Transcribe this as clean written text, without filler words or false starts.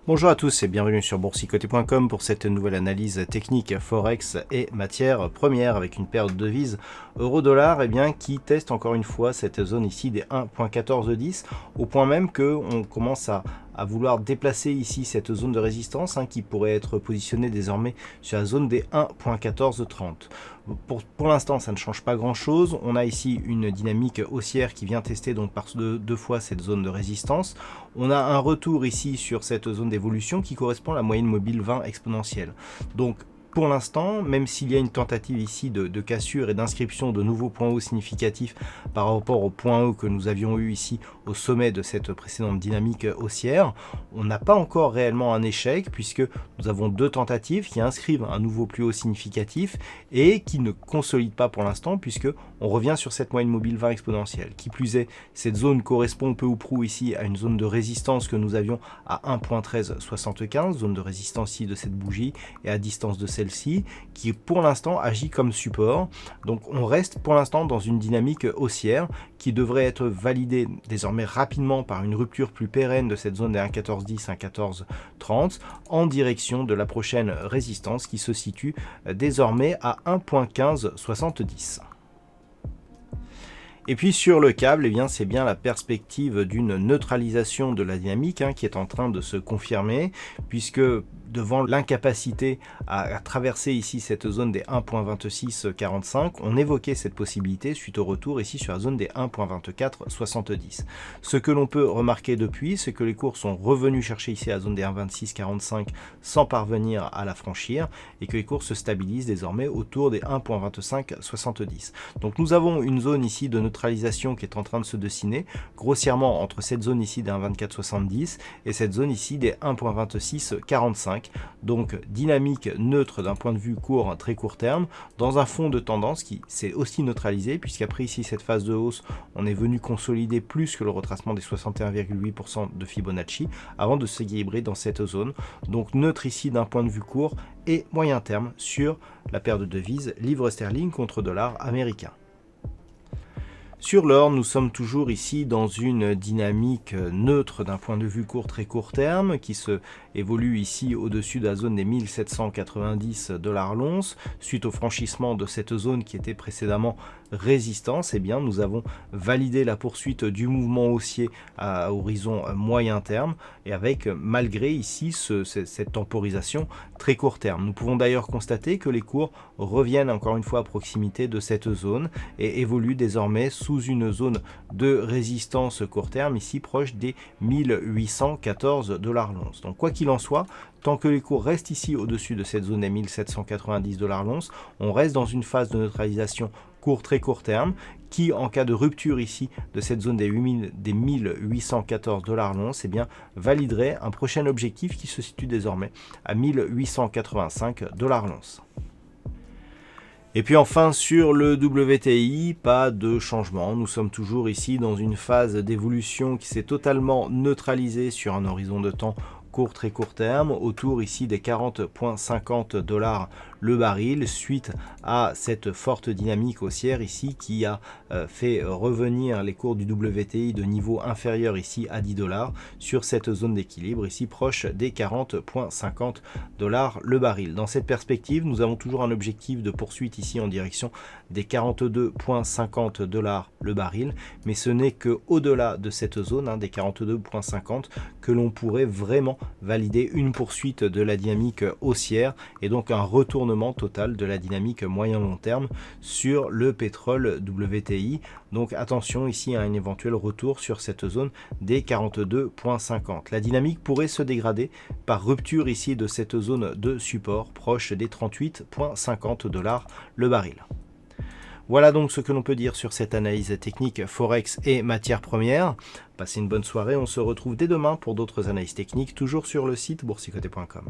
Bonjour à tous et bienvenue sur boursicoté.com pour cette nouvelle analyse technique Forex et matières premières avec une paire de devises euro-dollar qui teste encore une fois cette zone ici des 1.1410 au point même que on commence à vouloir déplacer ici cette zone de résistance qui pourrait être positionnée désormais sur la zone des 1.1430. Pour l'instant, ça ne change pas grand-chose. On a ici une dynamique haussière qui vient tester donc par deux fois cette zone de résistance. On a un retour ici sur cette zone d'évolution qui correspond à la moyenne mobile 20 exponentielle. Donc, pour l'instant, même s'il y a une tentative ici de cassure et d'inscription de nouveaux points hauts significatifs par rapport au point haut que nous avions eu ici au sommet de cette précédente dynamique haussière, on n'a pas encore réellement un échec puisque nous avons deux tentatives qui inscrivent un nouveau plus haut significatif et qui ne consolident pas pour l'instant puisque on revient sur cette moyenne mobile 20 exponentielle. Qui plus est, cette zone correspond peu ou prou ici à une zone de résistance que nous avions à 1.1375, zone de résistance ici de cette bougie et à distance de celle-ci, qui pour l'instant agit comme support. Donc on reste pour l'instant dans une dynamique haussière qui devrait être validée désormais rapidement par une rupture plus pérenne de cette zone des 1.1410, 1.1430 en direction de la prochaine résistance qui se situe désormais à 1.1570. Et puis sur le câble, c'est bien la perspective d'une neutralisation de la dynamique qui est en train de se confirmer, puisque devant l'incapacité à traverser ici cette zone des 1.2645, on évoquait cette possibilité suite au retour ici sur la zone des 1.2470. Ce que l'on peut remarquer depuis, c'est que les cours sont revenus chercher ici la zone des 1.2645 sans parvenir à la franchir, et que les cours se stabilisent désormais autour des 1.2570. Donc nous avons une zone ici de neutralisation qui est en train de se dessiner, grossièrement entre cette zone ici des 1.2470 et cette zone ici des 1.2645. Donc dynamique neutre d'un point de vue court, très court terme, dans un fond de tendance qui s'est aussi neutralisé, puisqu'après ici cette phase de hausse, on est venu consolider plus que le retracement des 61,8% de Fibonacci, avant de s'équilibrer dans cette zone. Donc neutre ici d'un point de vue court et moyen terme sur la paire de devises livre sterling contre dollar américain. Sur l'or, nous sommes toujours ici dans une dynamique neutre d'un point de vue court, très court terme, qui se évolue ici au-dessus de la zone des 1790 $ l'once. Suite au franchissement de cette zone qui était précédemment résistance, nous avons validé la poursuite du mouvement haussier à horizon moyen terme, et avec malgré ici cette temporisation très court terme. Nous pouvons d'ailleurs constater que les cours reviennent encore une fois à proximité de cette zone et évoluent désormais sous une zone de résistance court terme ici proche des 1814 $ l'once. Donc quoi qu'il en soit, tant que les cours restent ici au-dessus de cette zone des 1790 $ l'once, on reste dans une phase de neutralisation très court terme qui, en cas de rupture ici de cette zone des 1814 $ l'once, validerait un prochain objectif qui se situe désormais à 1885 $ l'once. Et puis enfin sur le WTI, pas de changement, nous sommes toujours ici dans une phase d'évolution qui s'est totalement neutralisée sur un horizon de temps court, très court terme, autour ici des 40,50 $ le baril, suite à cette forte dynamique haussière ici qui a fait revenir les cours du WTI de niveau inférieur ici à 10 $ sur cette zone d'équilibre ici proche des 40,50 $ le baril. Dans cette perspective, nous avons toujours un objectif de poursuite ici en direction des 42,50 $ le baril, mais ce n'est que au-delà de cette zone des 42,50 que l'on pourrait vraiment valider une poursuite de la dynamique haussière et donc un retournement total de la dynamique moyen-long terme sur le pétrole WTI. Donc attention ici à un éventuel retour sur cette zone des 42,50. La dynamique pourrait se dégrader par rupture ici de cette zone de support proche des 38,50 $ le baril. Voilà donc ce que l'on peut dire sur cette analyse technique Forex et matières premières. Passez une bonne soirée, on se retrouve dès demain pour d'autres analyses techniques, toujours sur le site boursicoté.com.